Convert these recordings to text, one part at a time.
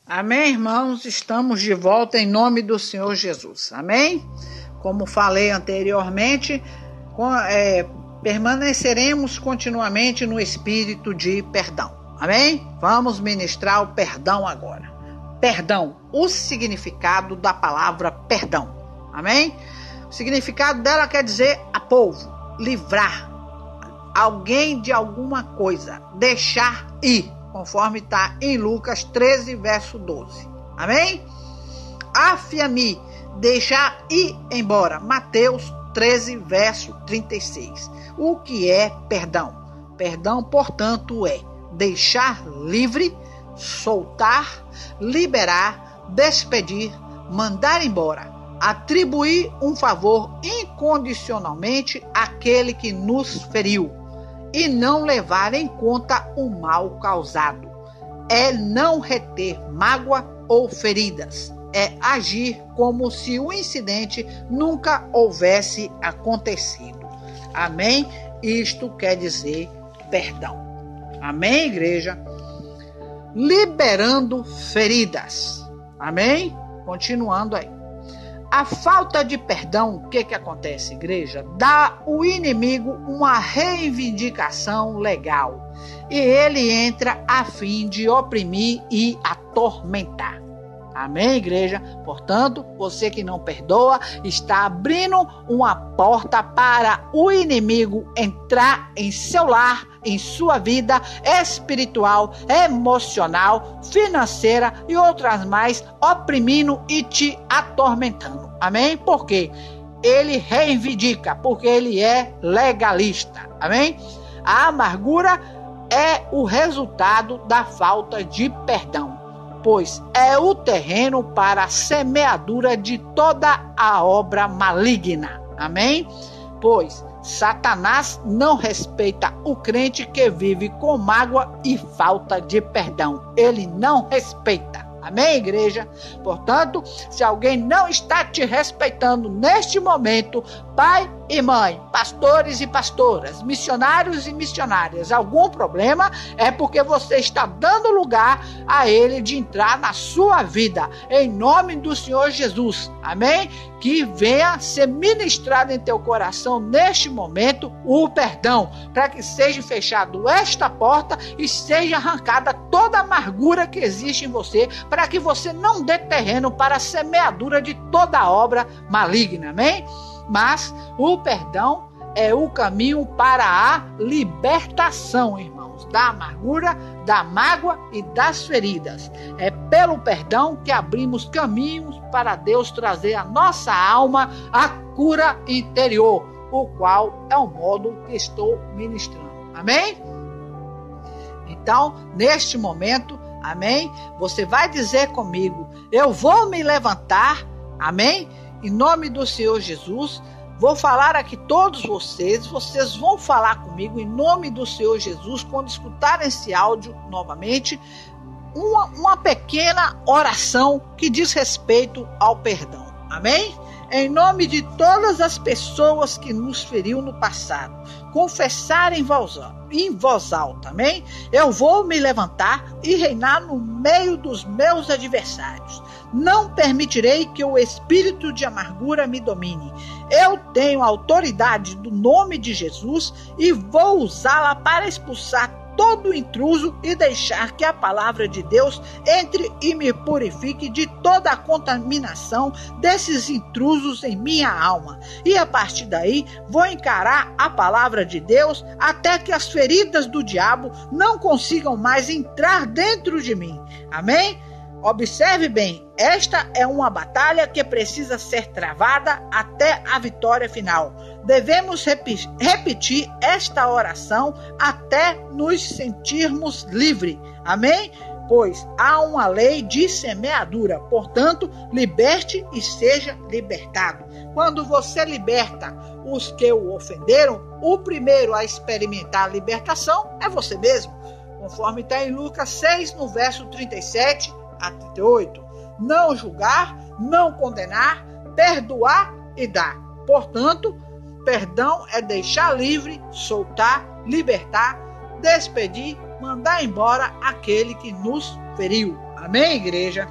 Amém, irmãos? Estamos de volta em nome do Senhor Jesus. Amém? Como falei anteriormente, permaneceremos continuamente no espírito de perdão. Amém? Vamos ministrar o perdão agora. Perdão, o significado da palavra perdão. Amém? O significado dela quer dizer apolvo, livrar alguém de alguma coisa, deixar ir, conforme está em Lucas 13, verso 12. Amém? Afia-me, deixar ir embora. Mateus 13, verso 36. O que é perdão? Perdão, portanto, é deixar livre, soltar, liberar, despedir, mandar embora, atribuir um favor incondicionalmente àquele que nos feriu e não levar em conta o mal causado. É não reter mágoa ou feridas. É agir como se o incidente nunca houvesse acontecido. Amém? Isto quer dizer perdão. Amém, igreja? Liberando feridas. Amém? Continuando aí. A falta de perdão, o que acontece, igreja? Dá ao inimigo uma reivindicação legal. E ele entra a fim de oprimir e atormentar. Amém, igreja? Portanto, você que não perdoa, está abrindo uma porta para o inimigo entrar em seu lar, em sua vida espiritual, emocional, financeira e outras mais, oprimindo e te atormentando. Amém? Por quê? Ele reivindica, porque ele é legalista. Amém? A amargura é o resultado da falta de perdão, pois é o terreno para a semeadura de toda a obra maligna. Amém? Pois Satanás não respeita o crente que vive com mágoa e falta de perdão. Ele não respeita. Amém, igreja? Portanto, se alguém não está te respeitando neste momento, pai e mãe, pastores e pastoras, missionários e missionárias, algum problema é porque você está dando lugar a ele de entrar na sua vida, em nome do Senhor Jesus. Amém? Que venha ser ministrado em teu coração neste momento o perdão, para que seja fechado esta porta e seja arrancada toda a amargura que existe em você, para que você não dê terreno para a semeadura de toda a obra maligna. Amém? Mas o perdão é o caminho para a libertação, irmãos, da amargura, da mágoa e das feridas. É pelo perdão que abrimos caminhos para Deus trazer à nossa alma a cura interior, o qual é o modo que estou ministrando. Amém? Então, neste momento, amém, você vai dizer comigo: eu vou me levantar, amém? Em nome do Senhor Jesus, vou falar aqui todos vocês vão falar comigo em nome do Senhor Jesus, quando escutarem esse áudio novamente, uma pequena oração que diz respeito ao perdão. Amém? Em nome de todas as pessoas que nos feriu no passado, confessarem em voz alta, amém? Eu vou me levantar e reinar no meio dos meus adversários. Não permitirei que o espírito de amargura me domine. Eu tenho autoridade do nome de Jesus e vou usá-la para expulsar todo intruso e deixar que a palavra de Deus entre e me purifique de toda a contaminação desses intrusos em minha alma. E a partir daí, vou encarar a palavra de Deus até que as feridas do diabo não consigam mais entrar dentro de mim. Amém? Observe bem, esta é uma batalha que precisa ser travada até a vitória final. Devemos repetir esta oração até nos sentirmos livres. Amém? Pois há uma lei de semeadura. Portanto, liberte e seja libertado. Quando você liberta os que o ofenderam, o primeiro a experimentar a libertação é você mesmo. Conforme está em Lucas 6, no verso 37 a 38. Não julgar, não condenar, perdoar e dar. Portanto, perdão é deixar livre, soltar, libertar, despedir, mandar embora aquele que nos feriu. Amém, igreja?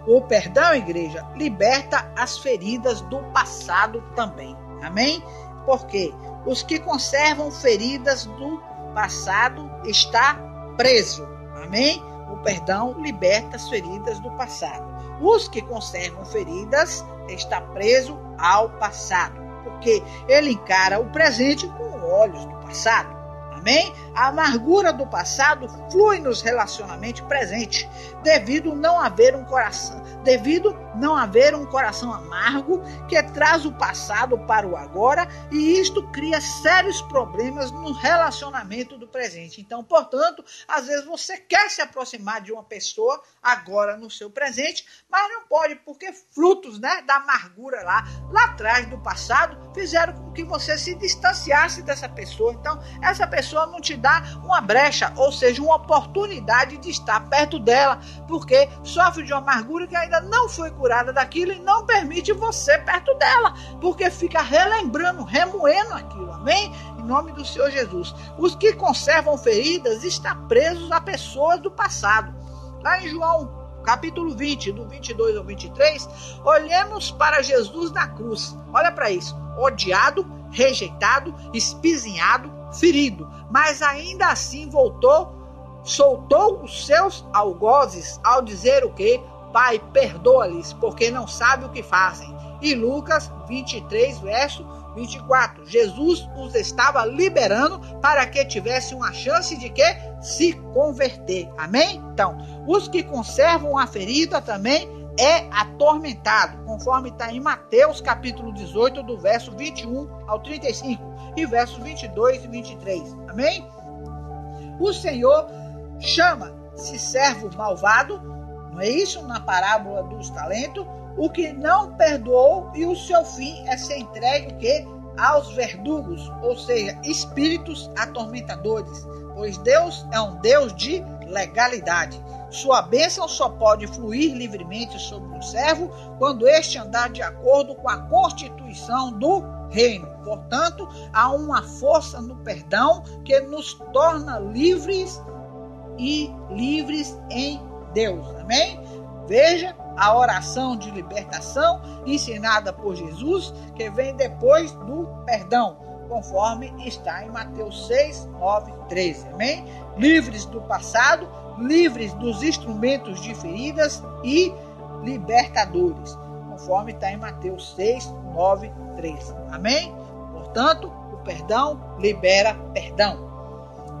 O perdão, igreja, liberta as feridas do passado também. Amém? Porque os que conservam feridas do passado está preso. Amém? O perdão liberta as feridas do passado. Os que conservam feridas está preso ao passado, porque ele encara o presente com olhos do passado. Amém? A amargura do passado flui nos relacionamentos presentes, devido não haver um coração amargo que traz o passado para o agora, e isto cria sérios problemas no relacionamento do presente. Então, portanto, às vezes você quer se aproximar de uma pessoa agora no seu presente, mas não pode, porque frutos, da amargura lá atrás do passado fizeram com que você se distanciasse dessa pessoa. Então, essa pessoa não te dá uma brecha, ou seja, uma oportunidade de estar perto dela, porque sofre de uma amargura que ainda não foi curada daquilo e não permite você perto dela, porque fica relembrando, remoendo aquilo. Amém? Em nome do Senhor Jesus. Os que conservam feridas estão presos a pessoas do passado. Lá em João capítulo 20, do 22 ao 23, olhemos para Jesus na cruz. Olha para isso. Odiado, rejeitado, espizinhado, ferido, mas ainda assim soltou os seus algozes ao dizer o quê? Pai, perdoa-lhes, porque não sabem o que fazem. E Lucas 23, verso 24. Jesus os estava liberando para que tivesse uma chance de quê? Se converter. Amém? Então, os que conservam a ferida também é atormentado, conforme está em Mateus capítulo 18, do verso 21 ao 35 e versos 22 e 23. Amém? O Senhor chama-se servo malvado, não é isso? Na parábola dos talentos, o que não perdoou, e o seu fim é ser entregue o quê? Aos verdugos, ou seja, espíritos atormentadores, pois Deus é um Deus de legalidade. Sua bênção só pode fluir livremente sobre o servo quando este andar de acordo com a constituição do reino. Portanto, há uma força no perdão que nos torna livres e livres em Deus. Amém? Veja a oração de libertação ensinada por Jesus, que vem depois do perdão, conforme está em Mateus 6, 9, 13. Amém? Livres do passado, livres dos instrumentos de feridas e libertadores, conforme está em Mateus 6, 9, 13. Amém? Portanto, o perdão libera perdão.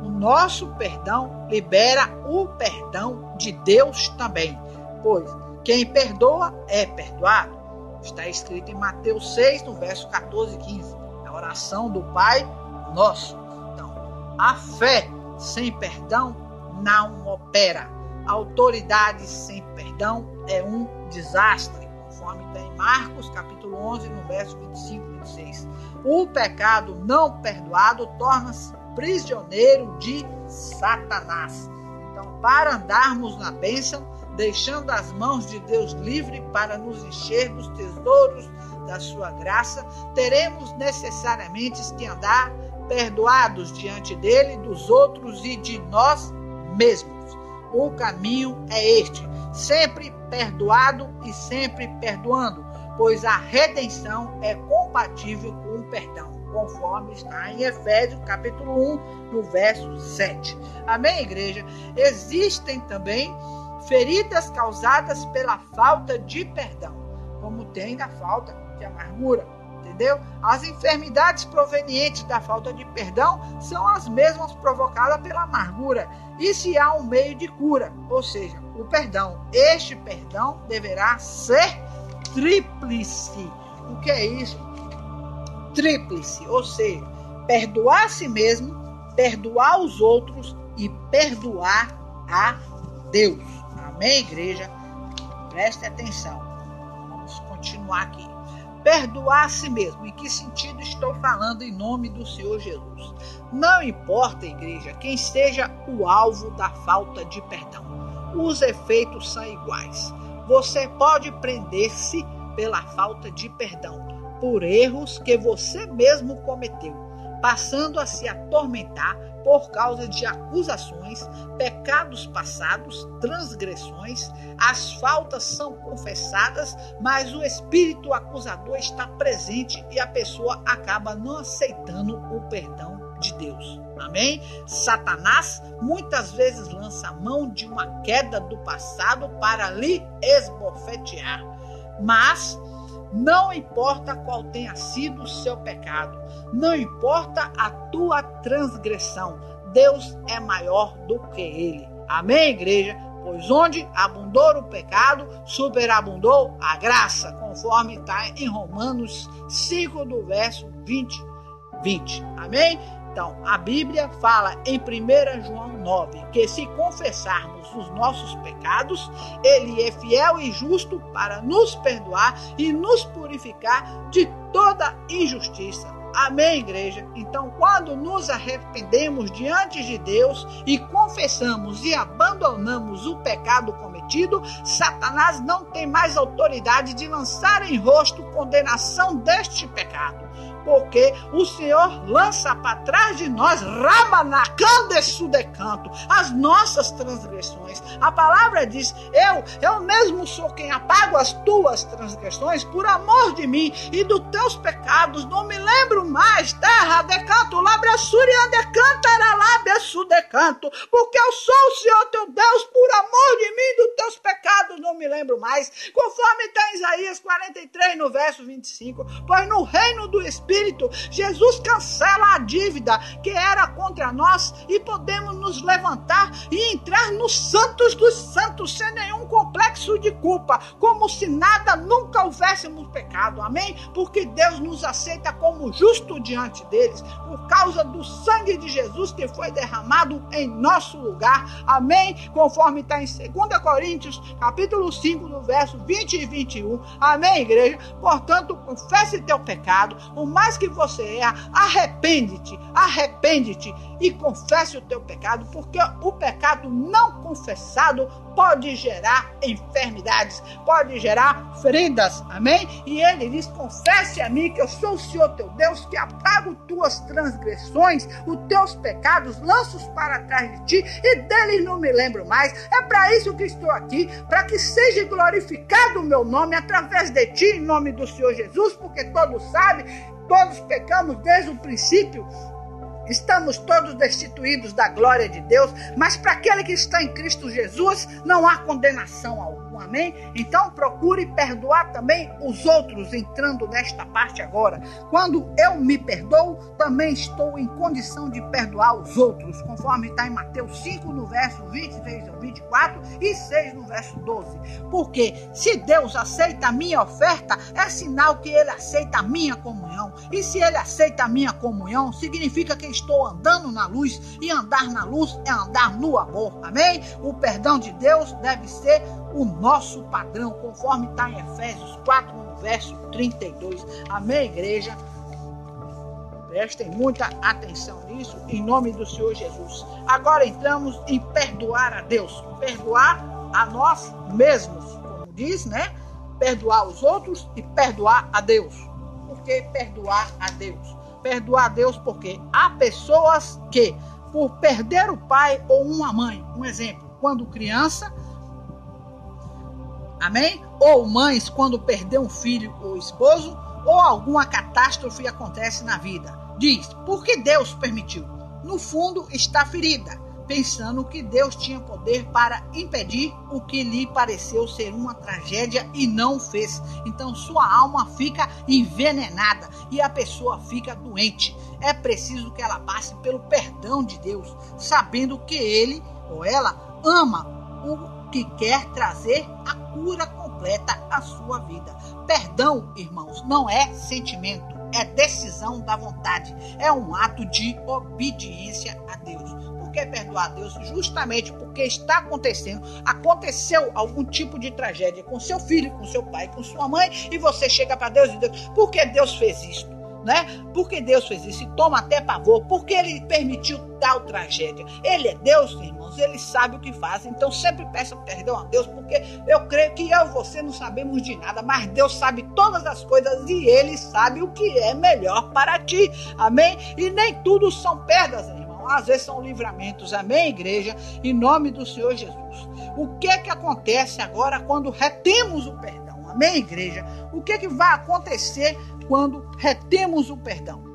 O nosso perdão libera o perdão de Deus também, pois quem perdoa é perdoado. Está escrito em Mateus 6, no verso 14 e 15. A oração do Pai Nosso. Então, a fé sem perdão não opera. A autoridade sem perdão é um desastre, conforme está em Marcos capítulo 11, no verso 25 e 26. O pecado não perdoado torna-se prisioneiro de Satanás. Então, para andarmos na bênção, deixando as mãos de Deus livre para nos encher dos tesouros da sua graça, teremos necessariamente que andar perdoados diante dele, dos outros e de nós mesmos. O caminho é este, sempre perdoado e sempre perdoando, pois a redenção é compatível com o perdão, conforme está em Efésios capítulo 1, no verso 7. Amém, igreja? Existem também feridas causadas pela falta de perdão, como tem da falta de amargura, entendeu? As enfermidades provenientes da falta de perdão são as mesmas provocadas pela amargura, e se há um meio de cura, ou seja, o perdão. Este perdão deverá ser tríplice. O que é isso? Tríplice, ou seja, perdoar a si mesmo, perdoar os outros e perdoar a Deus. Amém, igreja? Preste atenção. Vamos continuar aqui. Perdoar a si mesmo. Em que sentido estou falando em nome do Senhor Jesus? Não importa, igreja, quem seja o alvo da falta de perdão. Os efeitos são iguais. Você pode prender-se pela falta de perdão, por erros que você mesmo cometeu, passando a se atormentar por causa de acusações, pecados passados, transgressões. As faltas são confessadas, mas o espírito acusador está presente e a pessoa acaba não aceitando o perdão de Deus. Amém? Satanás muitas vezes lança a mão de uma queda do passado para lhe esbofetear. Mas não importa qual tenha sido o seu pecado, não importa a tua transgressão, Deus é maior do que ele. Amém, igreja? Pois onde abundou o pecado, superabundou a graça, conforme está em Romanos 5, do verso 20. Amém? Então, a Bíblia fala em 1 João 9, que se confessarmos os nossos pecados, Ele é fiel e justo para nos perdoar e nos purificar de toda injustiça. Amém, igreja? Então, quando nos arrependemos diante de Deus e confessamos e abandonamos o pecado cometido, Satanás não tem mais autoridade de lançar em rosto condenação deste pecado. Porque o Senhor lança para trás de nós, rabanacandesudecanto, as nossas transgressões. A palavra diz, eu mesmo sou quem apago as tuas transgressões por amor de mim e dos teus pecados. Não me lembro mais, terra decanto, labrasuri andecantara labesudecanto, porque eu sou o Senhor teu Deus, por amor de mim e dos teus pecados, não me lembro mais. Conforme está em Isaías 43, no verso 25, pois no reino do Espírito, Jesus cancela a dívida que era contra nós e podemos nos levantar e entrar nos santos dos santos sem nenhum complexo de culpa, como se nada nunca houvéssemos pecado. Amém? Porque Deus nos aceita como justo diante deles, por causa do sangue de Jesus que foi derramado em nosso lugar. Amém? Conforme está em 2 Coríntios, capítulo 5, no verso 20 e 21. Amém, igreja? Portanto, confesse teu pecado, o mais que você arrepende-te e confesse o teu pecado, porque o pecado não confessado pode gerar enfermidades, pode gerar feridas. Amém? E ele diz, confesse a mim que eu sou o Senhor teu Deus, que apago tuas transgressões, os teus pecados, lanço-os para trás de ti e deles não me lembro mais. É para isso que estou aqui, para que seja glorificado o meu nome através de ti, em nome do Senhor Jesus, porque todos sabem, todos pecamos desde o princípio, estamos todos destituídos da glória de Deus, mas para aquele que está em Cristo Jesus, não há condenação alguma. Amém? Então procure perdoar também os outros, entrando nesta parte agora. Quando eu me perdoo, também estou em condição de perdoar os outros, conforme está em Mateus 5, no verso 23 ao 24 e 6 no verso 12. Porque se Deus aceita a minha oferta, é sinal que Ele aceita a minha comunhão. E se Ele aceita a minha comunhão, significa que estou andando na luz, e andar na luz é andar no amor. Amém? O perdão de Deus deve ser o nosso padrão, conforme está em Efésios 4, no verso 32. Amém, igreja? Prestem muita atenção nisso, em nome do Senhor Jesus. Agora entramos em perdoar a Deus, perdoar a nós mesmos, como diz, né? Perdoar os outros e perdoar a Deus. Por que perdoar a Deus? Perdoar a Deus porque há pessoas que, por perder o pai ou uma mãe, um exemplo, quando criança, amém? Ou mães quando perdeu um filho ou esposo, ou alguma catástrofe acontece na vida. Diz, por que Deus permitiu? No fundo está ferida, pensando que Deus tinha poder para impedir o que lhe pareceu ser uma tragédia e não fez. Então sua alma fica envenenada e a pessoa fica doente. É preciso que ela passe pelo perdão de Deus, sabendo que ele ou ela ama o que quer trazer a cura completa à sua vida. Perdão, irmãos, não é sentimento, é decisão da vontade, é um ato de obediência a Deus. Por que perdoar a Deus? Justamente porque está aconteceu algum tipo de tragédia com seu filho, com seu pai, com sua mãe, e você chega para Deus e diz, por que Deus fez isso? Né? Porque Deus fez isso, e toma até pavor, porque Ele permitiu tal tragédia. Ele é Deus, irmãos, Ele sabe o que faz. Então sempre peça perdão a Deus, porque eu creio que eu e você não sabemos de nada, mas Deus sabe todas as coisas e Ele sabe o que é melhor para ti. Amém? E nem tudo são perdas, irmão. às vezes são livramentos. Amém, igreja? Em nome do Senhor Jesus. O que acontece agora quando retemos o perdão? Amém, igreja? O que vai acontecer quando retemos o perdão?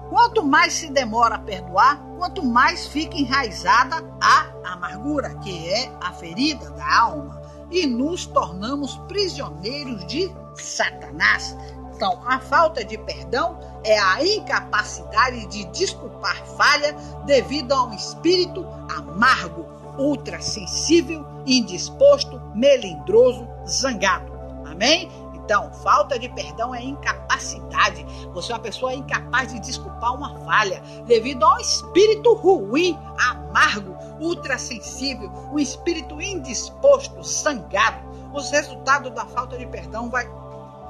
Quanto mais se demora a perdoar, quanto mais fica enraizada a amargura, que é a ferida da alma, e nos tornamos prisioneiros de Satanás. Então, a falta de perdão é a incapacidade de desculpar falha devido a um espírito amargo, ultrassensível, indisposto, melindroso, zangado. Amém? Então, falta de perdão é incapacidade. Você é uma pessoa incapaz de desculpar uma falha devido a um espírito ruim, amargo, ultrassensível, um espírito indisposto, zangado. Os resultados da falta de perdão vai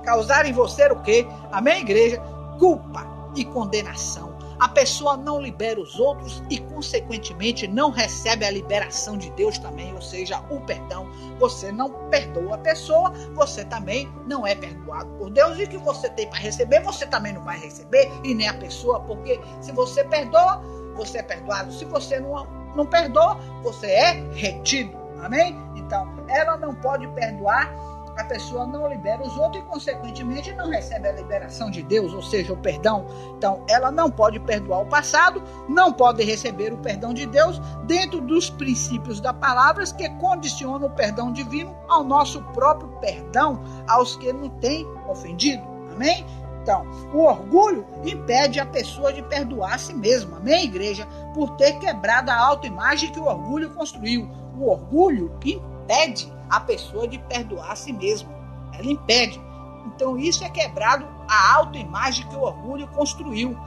causar em você o quê? Amém, igreja? Culpa e condenação. A pessoa não libera os outros e, consequentemente, não recebe a liberação de Deus também, ou seja, o perdão. Você não perdoa a pessoa, você também não é perdoado por Deus. E o que você tem para receber, você também não vai receber, e nem a pessoa, porque se você perdoa, você é perdoado. Se você não perdoa, você é retido. Amém? Então, ela não pode perdoar, a pessoa não libera os outros e, consequentemente, não recebe a liberação de Deus, ou seja, o perdão. Então, ela não pode perdoar o passado, não pode receber o perdão de Deus dentro dos princípios da palavra que condicionam o perdão divino ao nosso próprio perdão aos que não têm ofendido. Amém? Então, o orgulho impede a pessoa de perdoar a si mesma. Amém, igreja? Por ter quebrado a autoimagem que o orgulho construiu. O orgulho impede a pessoa de perdoar a si mesma. Ela impede. Então isso é quebrado a autoimagem que o orgulho construiu.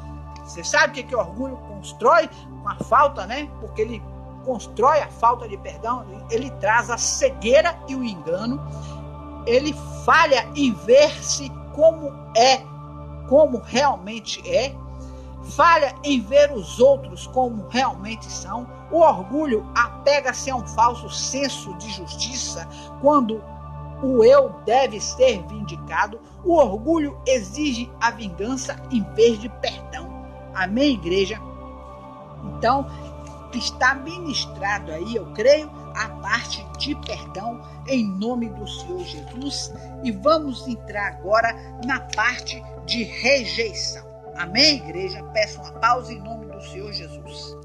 Você sabe o que o orgulho constrói? Com a falta, né? Porque ele constrói a falta de perdão, ele traz a cegueira e o engano. Ele falha em ver-se como é, como realmente é. Falha em ver os outros como realmente são. O orgulho apega-se a um falso senso de justiça quando o eu deve ser vindicado. O orgulho exige a vingança em vez de perdão. Amém, igreja? Então, está ministrado aí, eu creio, a parte de perdão em nome do Senhor Jesus. E vamos entrar agora na parte de rejeição. Amém, igreja? Peço uma pausa em nome do Senhor Jesus.